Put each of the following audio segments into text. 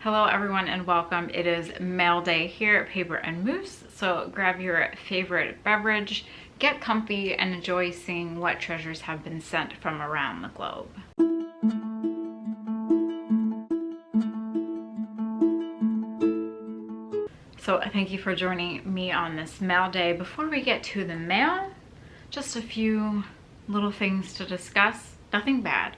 Hello everyone and welcome. It is mail day here at Paper and Moose, so grab your favorite beverage, get comfy, and enjoy seeing what treasures have been sent from around the globe. So thank you for joining me on this mail day. Before we get to the mail, just a few little things to discuss. Nothing bad.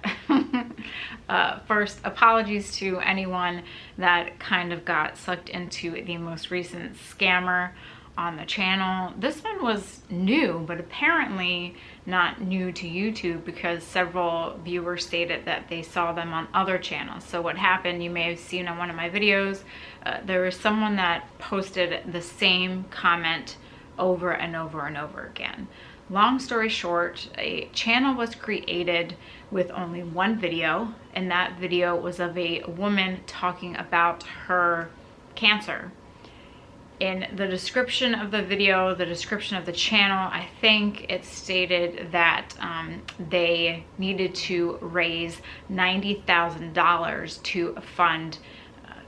First, apologies to anyone that kind of got sucked into the most recent scammer on the channel. This one was new, but apparently not new to YouTube because several viewers stated that they saw them on other channels. So what happened, you may have seen on one of my videos, there was someone that posted the same comment over and over and over again. Long story short, a channel was created with only one video, and that video was of a woman talking about her cancer. In the description of the video, the description of the channel, I think it stated that they needed to raise $90,000 to fund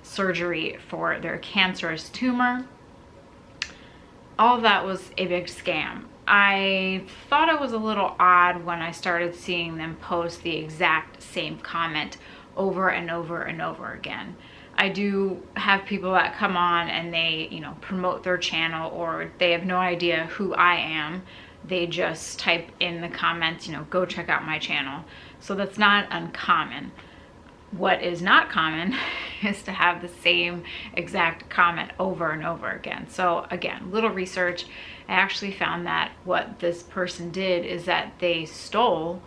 surgery for their cancerous tumor. All of that was a big scam. I thought it was a little odd when I started seeing them post the exact same comment over and over and over again. I do have people that come on and they, promote their channel, or they have no idea who I am. They just type in the comments, go check out my channel. So that's not uncommon. What is not common is to have the same exact comment over and over again. So again, little research. I actually found that what this person did is that they stole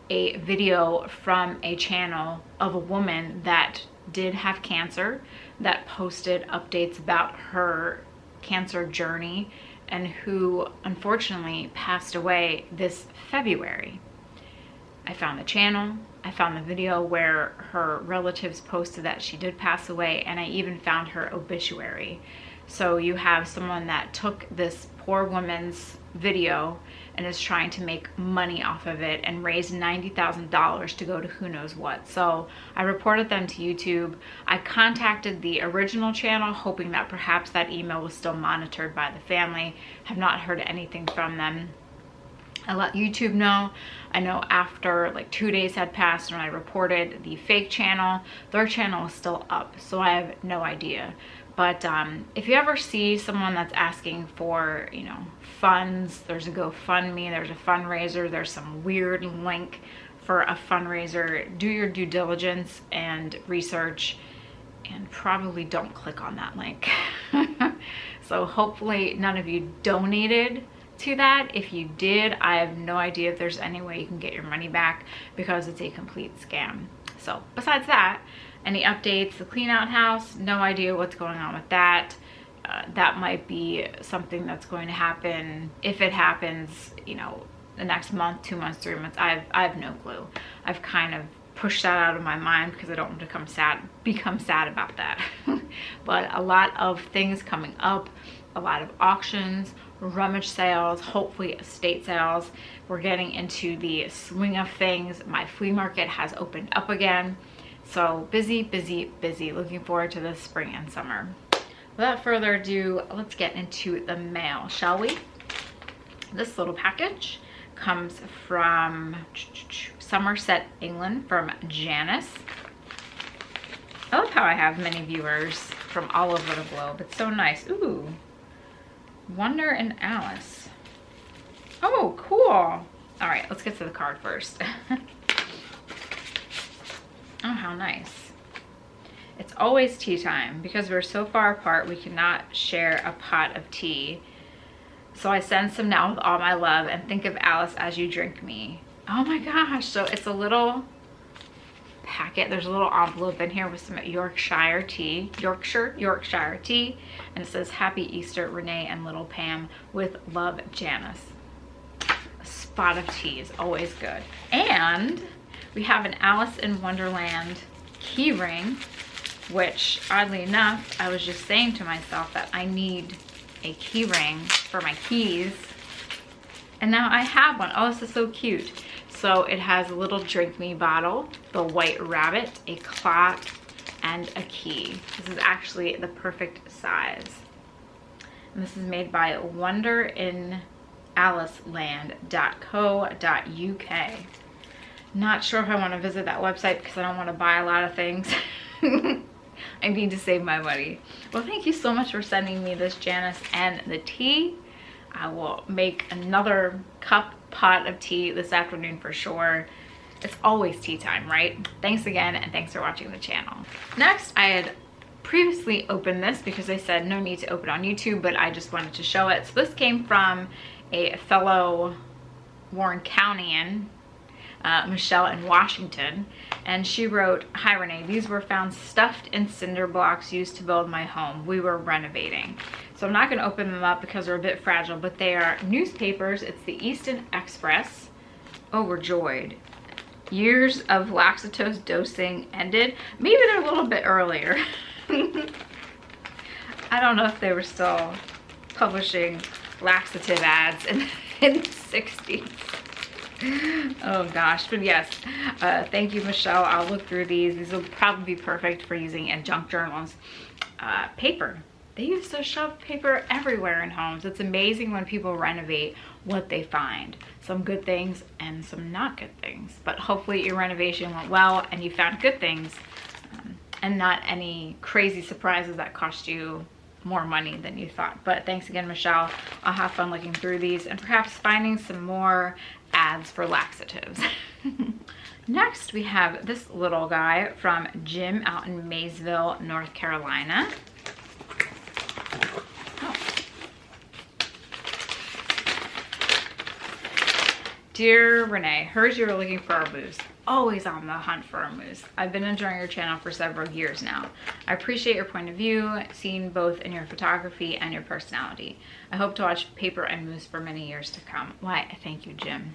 a video from a channel of a woman that did have cancer, that posted updates about her cancer journey, and who unfortunately passed away this February. I found the channel, I found the video where her relatives posted that she did pass away, and I even found her obituary. So you have someone that took this poor woman's video and is trying to make money off of it and raise $90,000 to go to who knows what. So I reported them to YouTube. I contacted the original channel hoping that perhaps that email was still monitored by the family. Have not heard anything from them. I let YouTube know. I know after like 2 days had passed when I reported the fake channel, their channel is still up, so I have no idea. But if you ever see someone that's asking for, funds, there's a GoFundMe, there's a fundraiser, there's some weird link for a fundraiser, do your due diligence and research, and probably don't click on that link. So hopefully none of you donated to that. If you did, I have no idea if there's any way you can get your money back because it's a complete scam. So besides that, any updates? The clean out house, no idea what's going on with that. That might be something that's going to happen. If it happens, the next month, 2 months, 3 months, I have no clue. I've kind of pushed that out of my mind because I don't want to become sad about that. But a lot of things coming up, a lot of auctions, rummage sales, hopefully estate sales. We're getting into the swing of things. My flea market has opened up again. So busy, busy, busy. Looking forward to the spring and summer. Without further ado, let's get into the mail, shall we? This little package comes from Somerset, England, from Janice. I love how I have many viewers from all over the globe. It's so nice. Ooh. Wonder and Alice. Oh, cool. All right, let's get to the card first. Oh, how nice. It's always tea time. Because we're so far apart, we cannot share a pot of tea. So I send some now with all my love, and think of Alice as you drink me. Oh my gosh. So it's a little packet. There's a little envelope in here with some Yorkshire tea, and it says Happy Easter, Renee and little Pam, with love, Janice. A spot of tea is always good. And we have an Alice in Wonderland key ring, which oddly enough, I was just saying to myself that I need a key ring for my keys, and now I have one. Oh, this is so cute. So it has a little drink me bottle, the white rabbit, a clock, and a key. This is actually the perfect size. And this is made by wonderinaliceland.co.uk. Not sure if I want to visit that website because I don't want to buy a lot of things. I need to save my money. Well, thank you so much for sending me this, Janice, and the tea. I will make another pot of tea this afternoon for sure. It's always tea time, right? Thanks again, and thanks for watching the channel. Next, I had previously opened this because I said no need to open on YouTube, but I just wanted to show it. So this came from a fellow Warren Countyan, Michelle in Washington, and she wrote, "Hi Renee, these were found stuffed in cinder blocks used to build my home. We were renovating." So I'm not going to open them up because they're a bit fragile, but they are newspapers. It's the Easton Express. Overjoyed. Years of laxatose dosing ended. Maybe they're a little bit earlier. I don't know if they were still publishing laxative ads in the 60s. Oh gosh, but yes, thank you, Michelle. I'll look through these. These will probably be perfect for using in junk journals. Paper. They used to shove paper everywhere in homes. It's amazing when people renovate what they find. Some good things and some not good things. But hopefully your renovation went well and you found good things and not any crazy surprises that cost you more money than you thought. But thanks again, Michelle. I'll have fun looking through these and perhaps finding some more ads for laxatives. Next, we have this little guy from Jim out in Maysville, North Carolina. Oh. Dear Renee, heard you were looking for a moose. Always on the hunt for a moose. I've been enjoying your channel for several years now. I appreciate your point of view, seen both in your photography and your personality. I hope to watch paper and moose for many years to come. Why, thank you, Jim.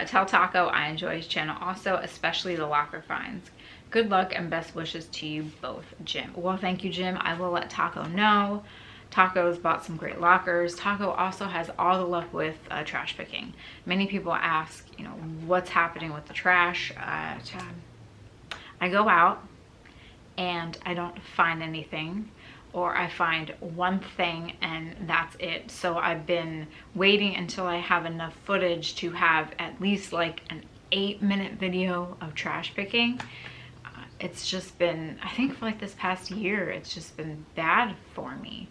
Tell Taco I enjoy his channel also, especially the locker finds. Good luck and best wishes to you both, Jim. Well, thank you, Jim. I will let Taco know. Taco's bought some great lockers. Taco also has all the luck with trash picking. Many people ask, you know, what's happening with the trash. I go out and I don't find anything, or I find one thing and that's it. So I've been waiting until I have enough footage to have at least like an 8-minute video of trash picking. It's just been, I think for like this past year, it's just been bad for me.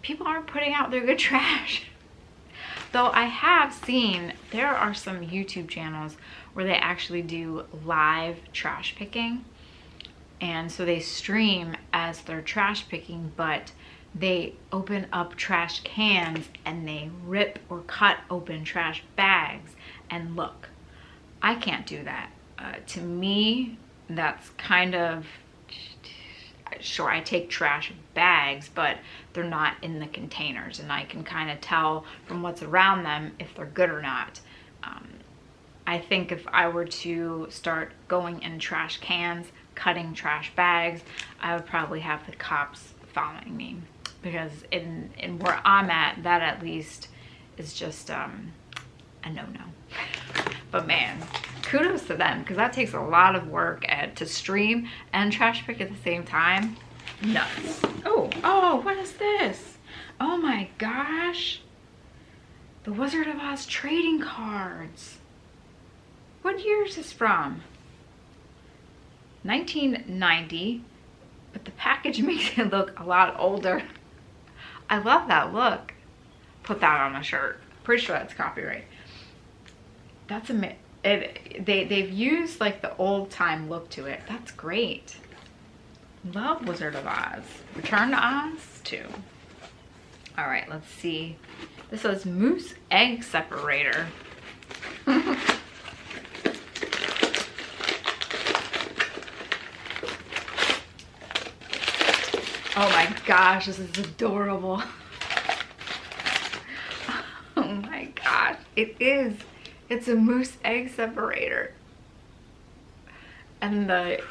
People aren't putting out their good trash. Though I have seen there are some YouTube channels where they actually do live trash picking. And so they stream as they're trash picking, but they open up trash cans and they rip or cut open trash bags. And look, I can't do that. To me, that's kind of, sure, I take trash bags, but they're not in the containers, and I can kind of tell from what's around them if they're good or not. I think if I were to start going in trash cans, cutting trash bags, I would probably have the cops following me, because in where I'm at that least is just a no-no. But man, kudos to them, because that takes a lot of work to stream and trash pick at the same time. Nuts. Oh, what is this? Oh my gosh. The Wizard of Oz trading cards. What year is this from? 1990, but the package makes it look a lot older. I love that look. Put that on a shirt. Pretty sure that's copyright. That's amazing. They've used like the old time look to it. That's great. Love Wizard of Oz. Return to Oz too. All right, let's see. This says Moose Egg Separator. Oh my gosh, this is adorable. Oh my gosh, it is. It's a moose egg separator. And the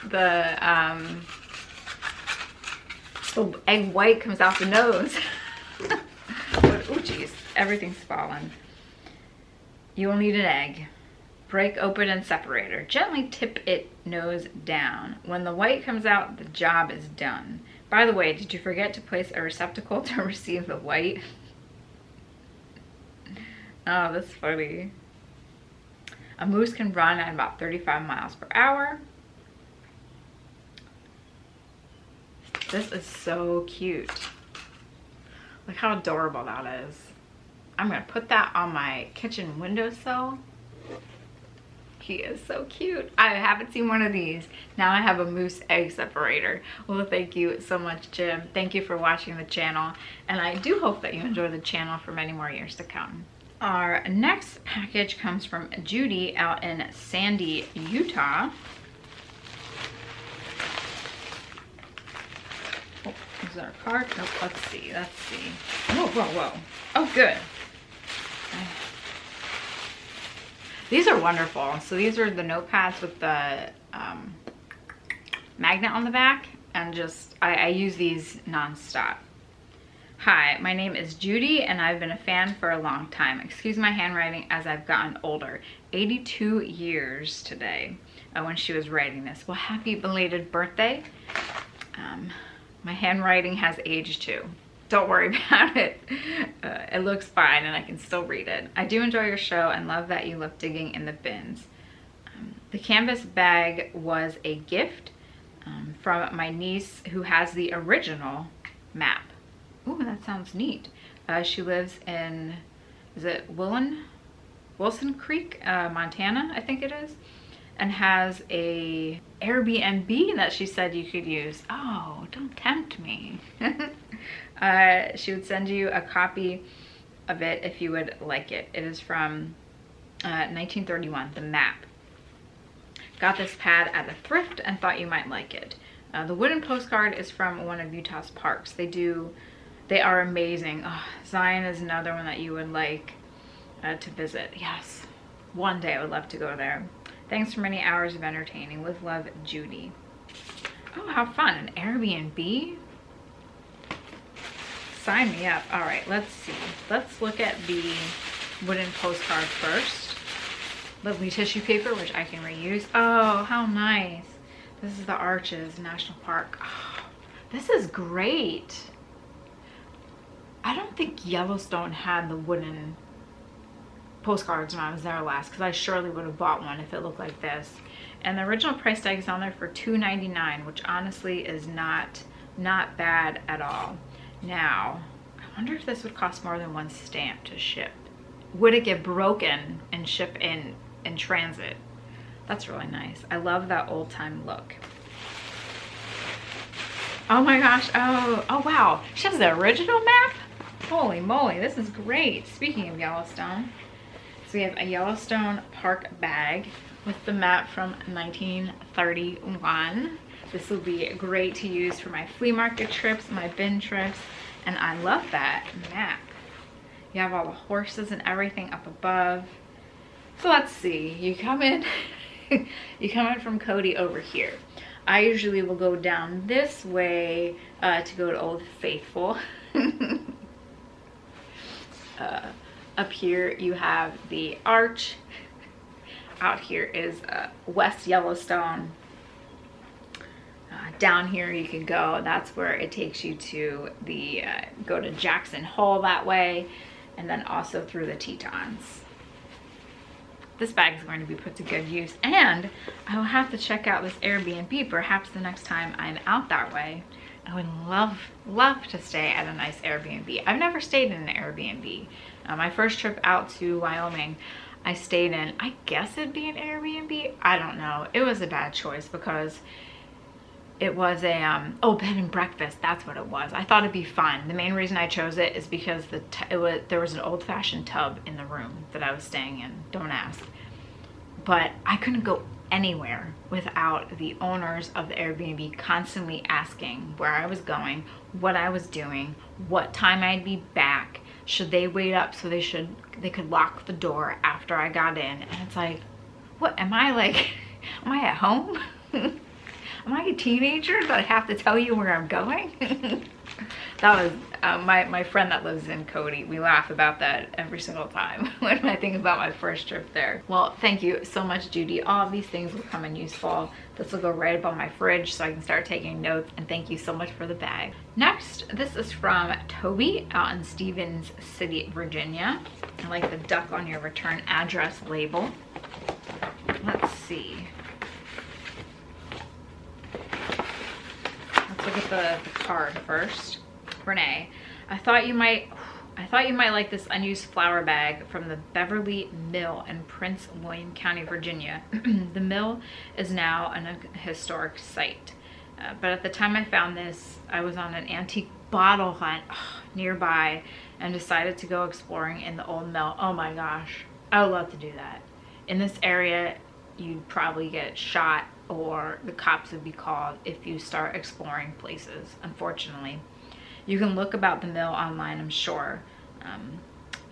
egg white comes out the nose. But, oh geez, everything's fallen. You will need an egg. Break open and separator. Gently tip it nose down. When the white comes out, the job is done. By the way, did you forget to place a receptacle to receive the white? Oh, that's funny. A moose can run at about 35 miles per hour. This is so cute. Look how adorable that is. I'm gonna put that on my kitchen windowsill. He is so cute. I haven't seen one of these. Now I have a moose egg separator. Well, thank you so much, Jim. Thank you for watching the channel. And I do hope that you enjoy the channel for many more years to come. Our next package comes from Judy out in Sandy, Utah. Oh, is there a card? Nope, let's see. Whoa, whoa, whoa. Oh, good. These are wonderful. So these are the notepads with the magnet on the back, and just, I use these nonstop. Hi, my name is Judy and I've been a fan for a long time. Excuse my handwriting as I've gotten older. 82 years today when she was writing this. Well, happy belated birthday. My handwriting has aged too. Don't worry about it. It looks fine and I can still read it. I do enjoy your show and love that you love digging in the bins. The canvas bag was a gift from my niece who has the original map. Ooh, that sounds neat. She lives in, is it Wilson Creek, Montana, I think it is, and has a Airbnb that she said you could use. Oh, don't tempt me. She would send you a copy of it if you would like it. It is from 1931, the map. Got this pad at a thrift and thought you might like it. The wooden postcard is from one of Utah's parks. They are amazing. Oh, Zion is another one that you would like to visit. Yes, one day I would love to go there. Thanks for many hours of entertaining. With love, Judy. Oh, how fun. An Airbnb? Sign me up. All right, let's see. Let's look at the wooden postcard first. Lovely tissue paper, which I can reuse. Oh, how nice. This is the Arches National Park. Oh, this is great. I don't think Yellowstone had the wooden postcards when I was there last, because I surely would have bought one if it looked like this. And the original price tag is on there for $2.99, which honestly is not bad at all. Now, I wonder if this would cost more than one stamp to ship. Would it get broken and ship in transit? That's really nice. I love that old-time look. Oh my gosh. Oh wow. She has the original map? Holy moly, this is great. Speaking of Yellowstone, so we have a Yellowstone Park bag with the map from 1931. This will be great to use for my flea market trips, my bin trips, and I love that map. You have all the horses and everything up above. So let's see, you come in, you come in from Cody over here. I usually will go down this way to go to Old Faithful. Up here you have the Arch. Out here is West Yellowstone. Down here you can go, that's where it takes you to the, go to Jackson Hole that way, and then also through the Tetons. This bag is going to be put to good use, and I will have to check out this Airbnb perhaps the next time I'm out that way. I would love to stay at a nice Airbnb. I've never stayed in an Airbnb. My first trip out to Wyoming, I stayed in, I guess it'd be an Airbnb. I don't know. It was a bad choice because it was a, oh, bed and breakfast. That's what it was. I thought it'd be fun. The main reason I chose it is because there was an old-fashioned tub in the room that I was staying in. Don't ask. But I couldn't go anywhere without the owners of the Airbnb constantly asking where I was going, what I was doing, what time I'd be back. Should they wait up so they could lock the door after I got in? And it's like, what am I like? Am I at home? Am I a teenager that I have to tell you where I'm going? That was my friend that lives in Cody. We laugh about that every single time when I think about my first trip there. Well, thank you so much, Judy. All of these things will come in useful. This will go right above my fridge so I can start taking notes, and thank you so much for the bag. Next, this is from Toby out in Stevens City, Virginia. I like the duck on your return address label. Let's see. Let's look at the card first. Renee, I thought you might like this unused flour bag from the Beverly Mill in Prince William County, Virginia. The mill is now a historic site. But at the time I found this, I was on an antique bottle hunt nearby and decided to go exploring in the old mill. Oh my gosh, I would love to do that. In this area, you'd probably get shot or the cops would be called if you start exploring places, unfortunately. You can look about the mill online, I'm sure.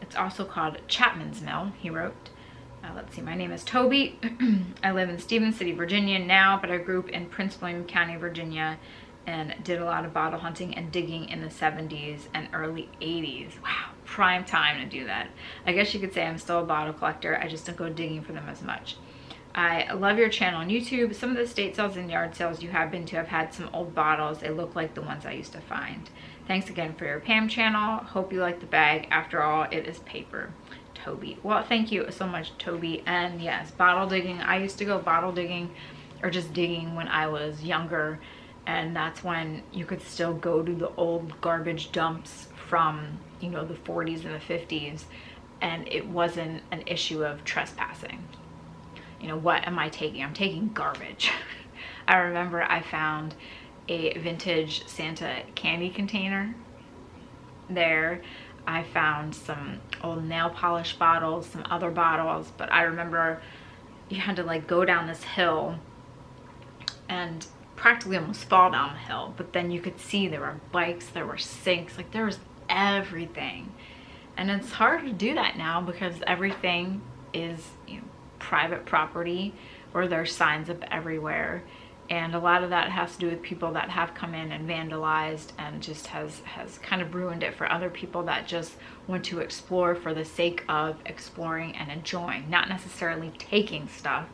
It's also called Chapman's Mill, he wrote. Let's see, my name is Toby. I live in Stevens City, Virginia now, but I grew up in Prince William County, Virginia, and did a lot of bottle hunting and digging in the 70s and early 80s. Wow, prime time to do that. I guess you could say I'm still a bottle collector. I just don't go digging for them as much. I love your channel on YouTube. Some of the estate sales and yard sales you have been to have had some old bottles. They look like the ones I used to find. Thanks again for your Pam channel. Hope you like the bag. After all, it is paper. Toby. Well, thank you so much, Toby. And yes, bottle digging. I used to go bottle digging or just digging when I was younger. And that's when you could still go to the old garbage dumps from, you know, the 40s and the 50s. And it wasn't an issue of trespassing. You know, what am I taking? I'm taking garbage. I remember I found a vintage Santa candy container there. I found some old nail polish bottles, some other bottles, but I remember you had to like go down this hill and practically almost fall down the hill, but then you could see there were bikes, there were sinks, like there was everything. And it's hard to do that now because everything is, you know, private property, or there's signs up everywhere, and a lot of that has to do with people that have come in and vandalized and just has kind of ruined it for other people that just want to explore for the sake of exploring and enjoying, not necessarily taking stuff.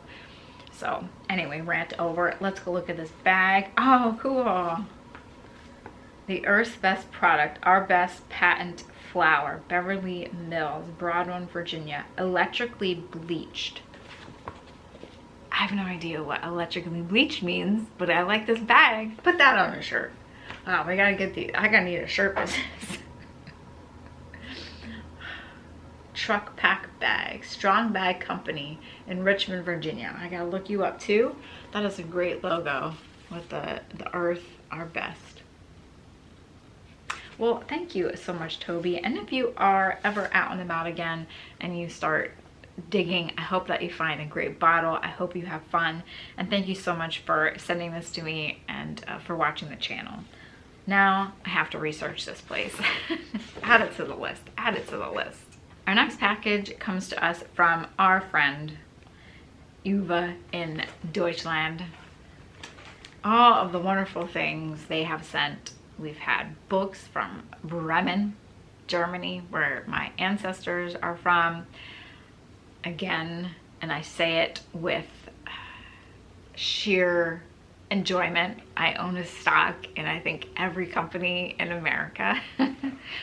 So anyway, rant over. Let's go look at this bag. Oh, cool. The Earth's Best Product, Our Best Patent Flour, Beverly Mills, Broadmoor, Virginia, electrically bleached. I have no idea what electrically bleached means, but I like this bag. Put that on a shirt. Wow, we gotta get these. I gotta need a shirt business. Truck Pack Bag, Strong Bag Company in Richmond, Virginia. I gotta look you up too. That is a great logo with the Earth, Our Best. Well, thank you so much, Toby. And if you are ever out and about again and you start digging, I hope that you find a great bottle. I hope you have fun, and thank you so much for sending this to me and for watching the channel. Now I have to research this place. Add it to the list. Add it to the list. Our next package comes to us from our friend Uva in Deutschland. All of the wonderful things they have sent. We've had books from Bremen, Germany, where my ancestors are from. Again, and I say it with sheer enjoyment, I own a stock in I think every company in America.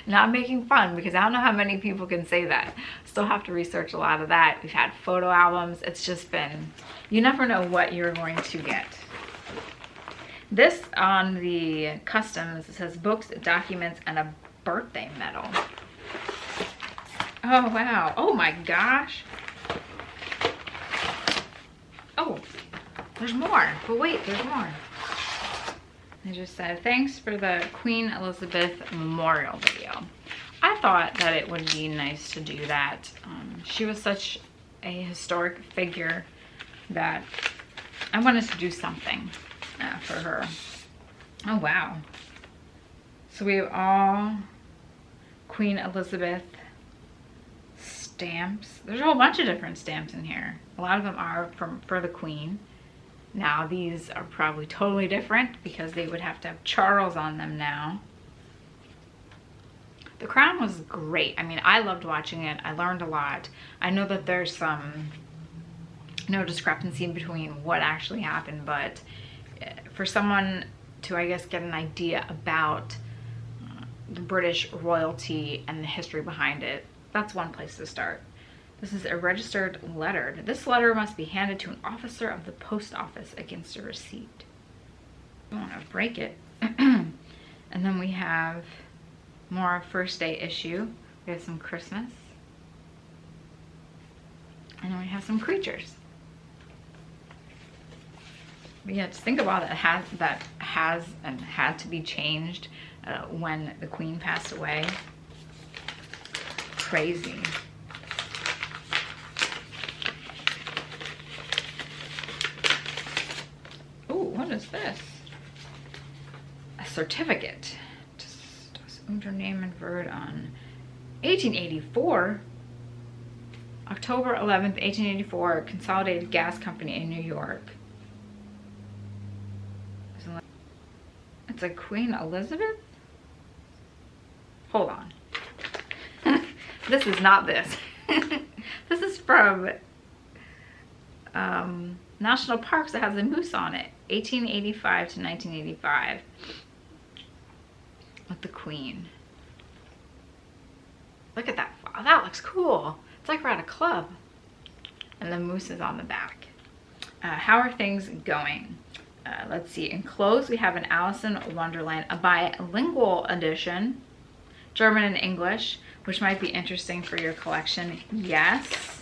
Not making fun, because I don't know how many people can say that. Still have to research a lot of that. We've had photo albums. It's just been, you never know what you're going to get. This on the customs, it says books, documents, and a birthday medal. Oh wow, oh my gosh. Oh, there's more, but wait, there's more. They just said, thanks for the Queen Elizabeth memorial video. I thought that it would be nice to do that. She was such a historic figure that I wanted to do something for her. Oh, wow. So we have all Queen Elizabeth stamps. There's a whole bunch of different stamps in here. A lot of them are for the Queen. Now these are probably totally different because they would have to have Charles on them now. The Crown was great. I mean, I loved watching it. I learned a lot. I know that there's some no discrepancy between what actually happened, but for someone to, I guess, get an idea about the British royalty and the history behind it, that's one place to start. This is a registered letter. This letter must be handed to an officer of the post office against a receipt. You don't want to break it. And then we have more first day issue. We have some Christmas. And then we have some creatures. But yeah, just think about it. That has and had to be changed when the Queen passed away. Crazy. Oh, what is this? A certificate. Das Unternehmen wird on 1884. October 11th, 1884, Consolidated Gas Company in New York. It's a Queen Elizabeth? Hold on. This is not this. This is from National Parks that has a moose on it. 1885 to 1985. With the Queen. Look at that. Wow, that looks cool. It's like we're at a club. And the moose is on the back. How are things going? Let's see. Enclosed, we have an Alice in Wonderland, a bilingual edition, German and English, which might be interesting for your collection. Yes.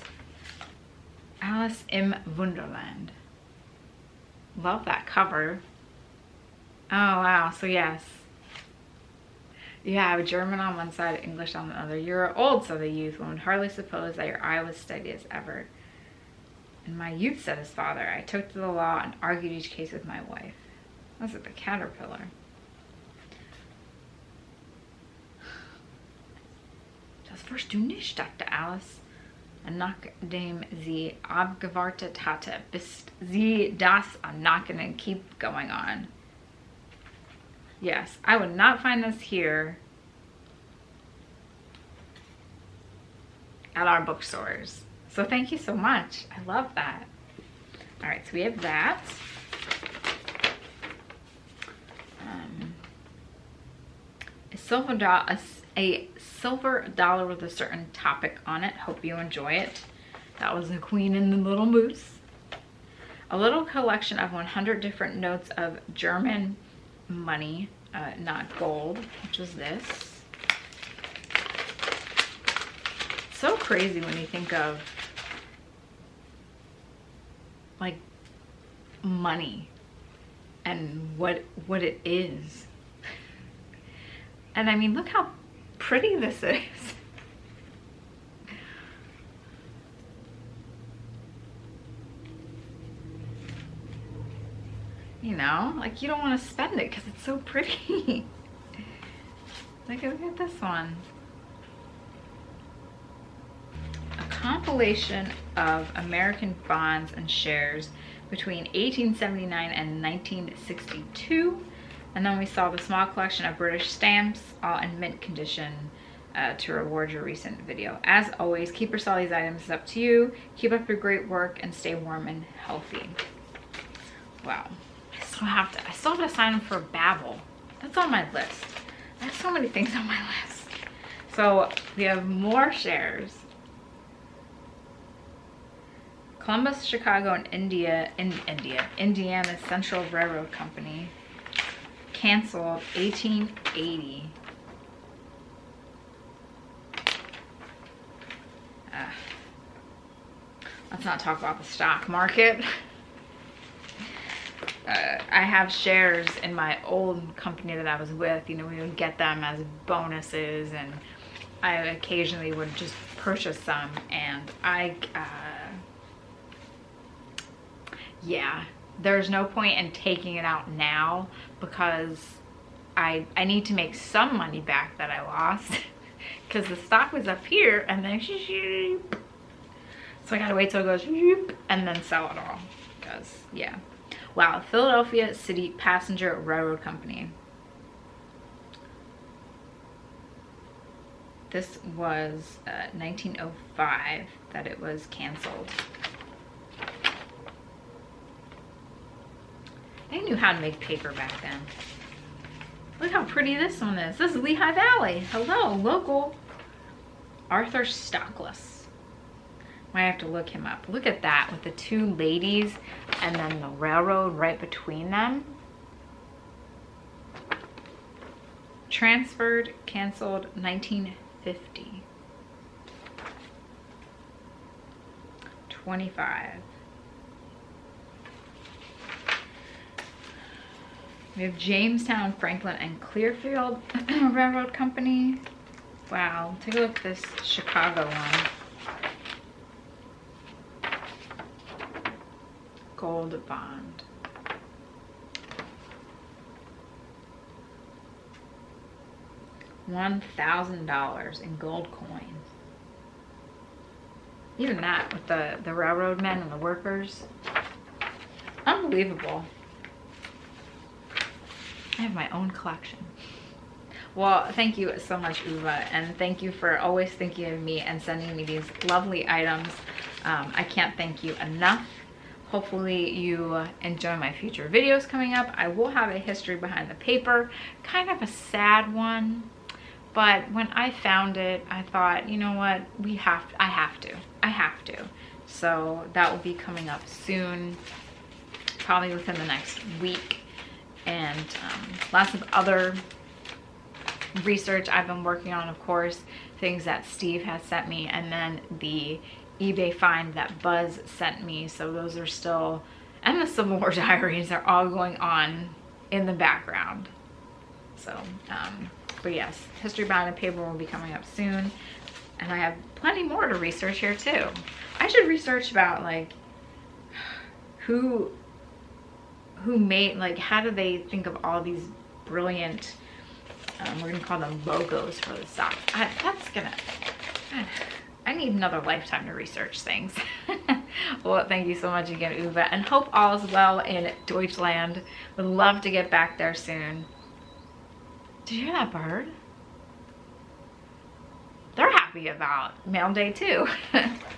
Alice im Wunderland. Love that cover. Oh, wow. So, yes. You have German on one side, English on the other. You're old, said the youth. One would hardly suppose that your eye was steady as ever. In my youth, said his father, I took to the law and argued each case with my wife. Was it the caterpillar? Das wirst du nicht, dachte Alice. Und nachdem sie abgewartet hatte, bis sie das, I'm not going to keep going on. Yes, I would not find this here at our bookstores. So thank you so much. I love that. All right, so we have that. A silver dollar with a certain topic on it. Hope you enjoy it. That was the Queen and the Little Moose. A little collection of 100 different notes of German money, not gold, which was this. So crazy when you think of like money and what it is. And I mean, look how pretty this is. You know, like you don't want to spend it because it's so pretty. Look at this one. A compilation of American bonds and shares between 1879 and 1962. And then we saw the small collection of British stamps, all in mint condition, to reward your recent video. As always, keep or sell these items. It's up to you. Keep up your great work and stay warm and healthy. Wow. I still have to sign up for Babbel. That's on my list. I have so many things on my list. So we have more shares. Columbus, Chicago, and Indiana Central Railroad Company. Canceled 1880. Let's not talk about the stock market. I have shares in my old company that I was with. You know, we would get them as bonuses, and I occasionally would just purchase some. And yeah, there's no point in taking it out now because I need to make some money back that I lost because the stock was up here and then so I gotta wait till it goes and then sell it all because yeah. Wow, Philadelphia City Passenger Railroad Company. This was 1905 that it was canceled. They knew how to make paper back then. Look how pretty this one is. This is Lehigh Valley. Hello, local. Arthur Stockless. Might have to look him up. Look at that with the two ladies and then the railroad right between them. Transferred, canceled, 1950. 25. We have Jamestown, Franklin, and Clearfield Railroad Company. Wow, take a look at this Chicago one. Gold bond. $1,000 in gold coins. Even that with the railroad men and the workers. Unbelievable. I have my own collection. Well, thank you so much, Uva, and thank you for always thinking of me and sending me these lovely items. I can't thank you enough. Hopefully you enjoy my future videos coming up. I will have a history behind the paper, kind of a sad one, but when I found it, I thought, you know what, I have to. So that will be coming up soon, probably within the next week. And lots of other research I've been working on, of course, things that Steve has sent me, and then the eBay find that Buzz sent me. So those are still, and the Civil War diaries are all going on in the background. So, but yes, history behind the paper will be coming up soon. And I have plenty more to research here too. I should research about like who made, like, how do they think of all these brilliant, we're gonna call them logos for the stock. I need another lifetime to research things. Well, thank you so much again, Uva, and hope all is well in Deutschland. Would love to get back there soon. Did you hear that bird? They're happy about Mail Day too.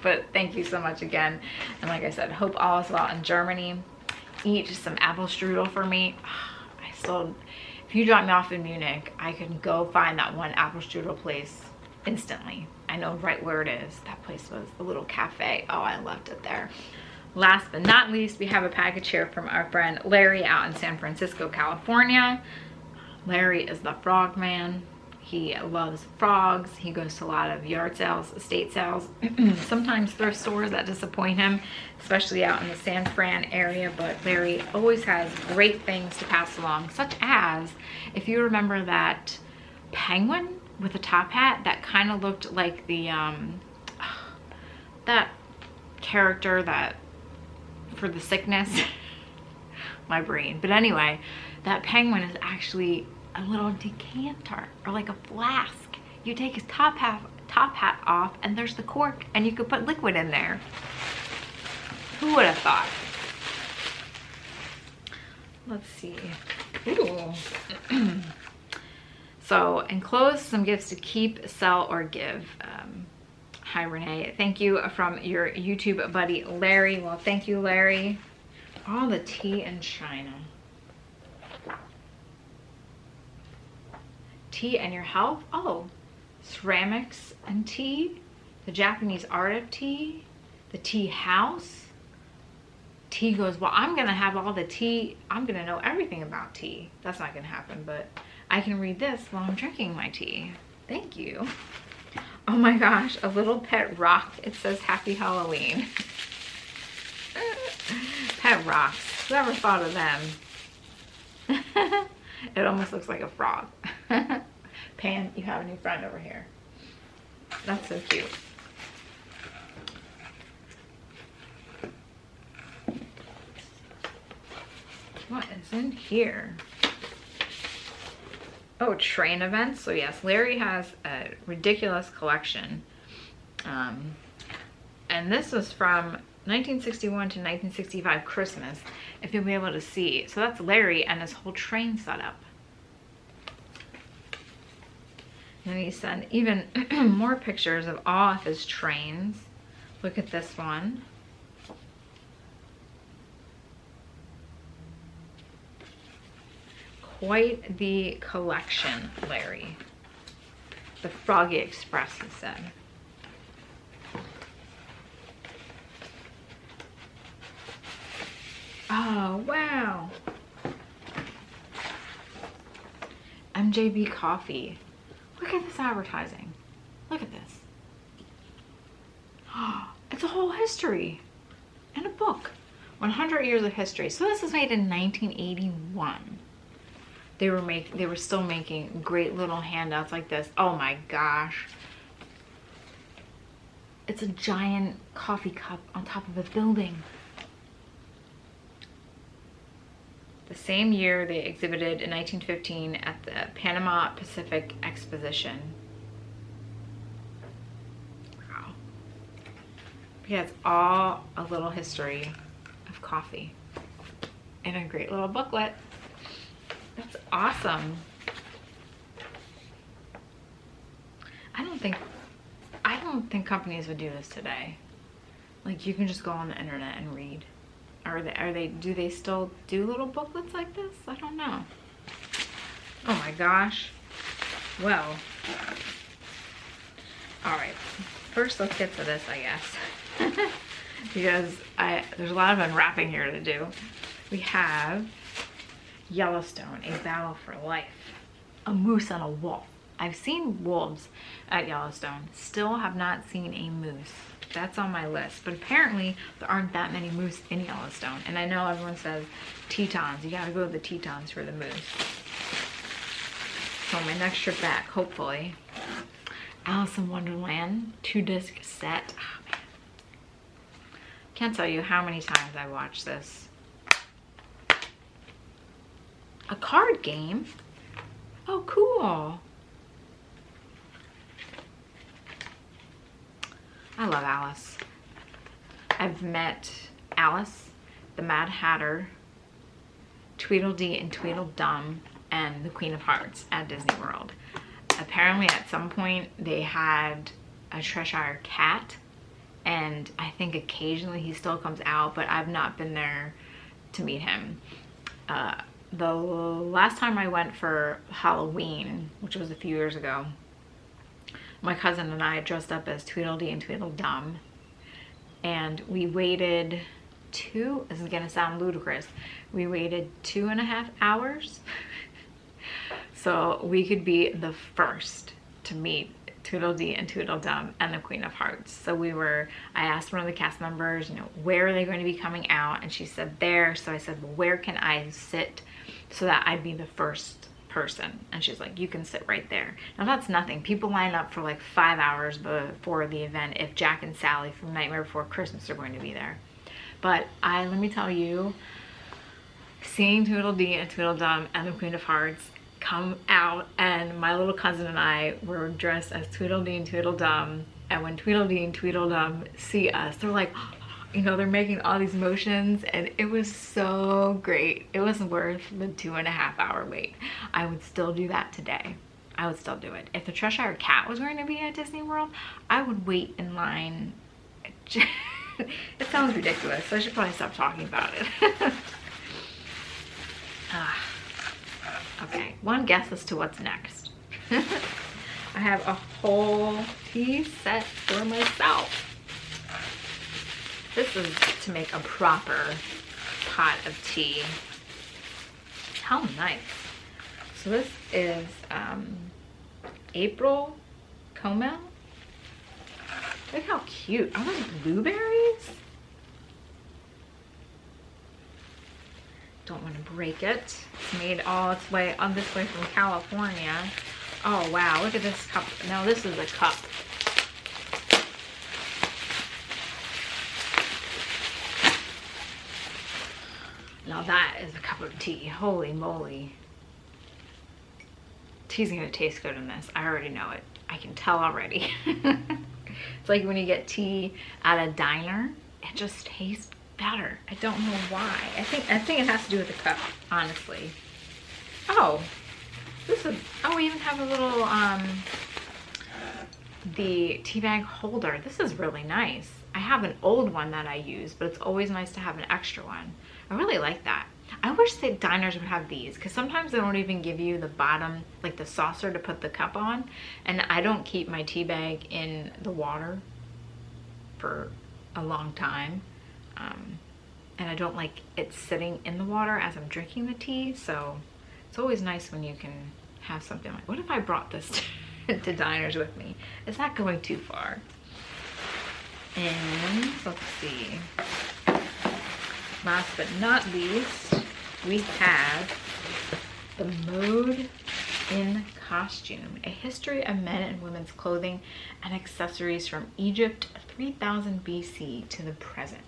But thank you so much again. And like I said, hope all is well in Germany. Eat some apple strudel for me. If you drop me off in Munich, I can go find that one apple strudel place instantly. I know right where it is. That place was a little cafe. Oh, I loved it there. Last but not least, we have a package here from our friend Larry out in San Francisco, California. Larry is the frog man. He loves frogs. He goes to a lot of yard sales, estate sales, sometimes thrift stores that disappoint him, especially out in the San Fran area. But Larry always has great things to pass along, such as, if you remember that penguin with a top hat that kind of looked like the, that character that, for The Sickness, my brain. But anyway, that penguin is actually a little decanter or like a flask. You take his top hat off and there's the cork, and you could put liquid in there. Who would have thought? Let's see. Ooh. So enclosed some gifts to keep, sell, or give. Hi Renee, thank you from your YouTube buddy Larry. Well, thank you, Larry. All the tea in China. Tea and your health. Oh, ceramics and tea, the Japanese art of tea, the tea house. Tea goes, well, I'm gonna have all the tea. I'm gonna know everything about tea. That's not gonna happen, but I can read this while I'm drinking my tea. Thank you. Oh my gosh, a little pet rock. It says Happy Halloween. Pet rocks. Whoever thought of them? It almost looks like a frog. Pan, you have a new friend over here. That's so cute. What is in here? Oh, train events. So yes, Larry has a ridiculous collection. And this was from 1961 to 1965 Christmas, if you'll be able to see. So that's Larry and his whole train setup. And he sent even more pictures of all of his trains. Look at this one. Quite the collection, Larry. The Froggy Express, he said. Oh, wow. MJB Coffee. Look at this advertising. Look at this. It's a whole history and a book. 100 years of history. So this was made in 1981. They were still making great little handouts like this. Oh my gosh. It's a giant coffee cup on top of a building. The same year they exhibited in 1915 at the Panama Pacific Exposition. Wow. Yeah, it's all a little history of coffee in a great little booklet. That's awesome. I don't think companies would do this today. Like, you can just go on the internet and read. Do they still do little booklets like this? I don't know. Oh my gosh. Well. All right. First, let's get to this, I guess. Because there's a lot of unwrapping here to do. We have Yellowstone, A Battle for Life. A moose and a wolf. I've seen wolves at Yellowstone. Still have not seen a moose. That's on my list. But apparently there aren't that many moose in Yellowstone. And I know everyone says Tetons. You gotta go to the Tetons for the moose. So my next trip back, hopefully. Alice in Wonderland 2-disc set. Oh, man. Can't tell you how many times I watched this. A card game? Oh, cool. I love Alice. I've met Alice, the Mad Hatter, Tweedledee and Tweedledum, and the Queen of Hearts at Disney World. Apparently at some point they had a Cheshire Cat, and I think occasionally he still comes out, but I've not been there to meet him. The last time I went for Halloween, which was a few years ago, my cousin and I dressed up as Tweedledee and Tweedledum, and we waited this is gonna sound ludicrous, we waited 2.5 hours so we could be the first to meet Tweedledee and Tweedledum and the Queen of Hearts. So I asked one of the cast members, where are they going to be coming out? And she said there. So I said, well, where can I sit so that I'd be the first person? And she's like, you can sit right there. Now that's nothing. People line up for like 5 hours before the event if Jack and Sally from Nightmare Before Christmas are going to be there. But let me tell you, seeing Tweedledee and Tweedledum and the Queen of Hearts come out, and my little cousin and I were dressed as Tweedledee and Tweedledum, and when Tweedledee and Tweedledum see us, they're like, they're making all these motions, and it was so great. It was worth the 2.5 hour wait. I would still do that today. I would still do it. If the Cheshire Cat was going to be at Disney World, I would wait in line. It sounds ridiculous, so I should probably stop talking about it. Okay, one guess as to what's next. I have a whole tea set for myself. This is to make a proper pot of tea. How nice. So this is April Comel. Look how cute. Are those blueberries? Don't want to break it. It's made all its way on this way from California. Oh wow, look at this cup. Now this is a cup. Now that is a cup of tea. Holy moly. Tea's gonna taste good in this. I already know it. I can tell already. It's like when you get tea at a diner, it just tastes better. I don't know why. I think it has to do with the cup, honestly. Oh, we even have a little the tea bag holder. This is really nice. I have an old one that I use, but it's always nice to have an extra one. I really like that. I wish that diners would have these, because sometimes they don't even give you the bottom, like the saucer to put the cup on. And I don't keep my tea bag in the water for a long time. And I don't like it sitting in the water as I'm drinking the tea. So it's always nice when you can have something like, what if I brought this to diners with me? Is that going too far? And let's see. Last but not least, we have the Mode in Costume, a history of men and women's clothing and accessories from Egypt 3000 BC to the present.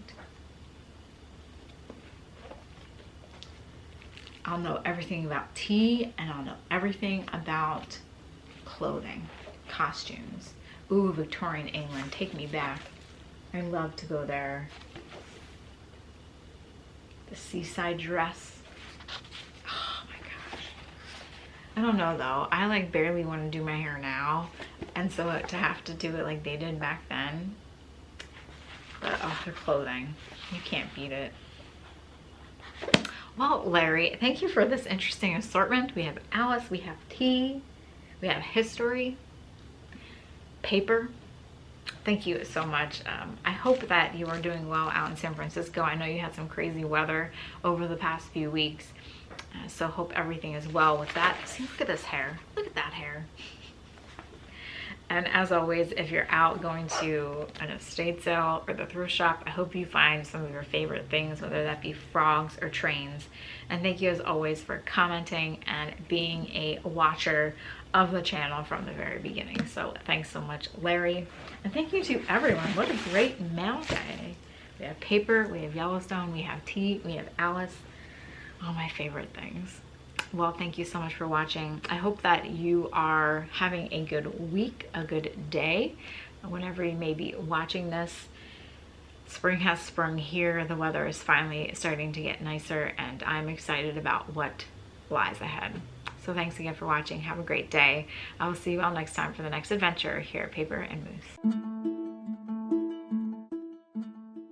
I'll know everything about tea, and I'll know everything about clothing, costumes. Ooh, Victorian England, take me back. I love to go there. The seaside dress. Oh my gosh. I don't know though. I like barely want to do my hair now. And so to have to do it like they did back then. But oh, their clothing. You can't beat it. Well, Larry, thank you for this interesting assortment. We have Alice, we have tea, we have history, paper. Thank you so much. I hope that you are doing well out in San Francisco. I know you had some crazy weather over the past few weeks. So hope everything is well with that. See, look at this hair. Look at that hair. And as always, if you're out going to an estate sale or the thrift shop, I hope you find some of your favorite things, whether that be frogs or trains. And thank you as always for commenting and being a watcher of the channel from the very beginning. So thanks so much, Larry. And thank you to everyone. What a great mail day. We have paper, we have Yellowstone, we have tea, we have Alice. All my favorite things. Well, thank you so much for watching. I hope that you are having a good week, a good day, whenever you may be watching this. Spring has sprung here. The weather is finally starting to get nicer, and I'm excited about what lies ahead. So thanks again for watching. Have a great day. I will see you all next time for the next adventure here at Paper and Moose.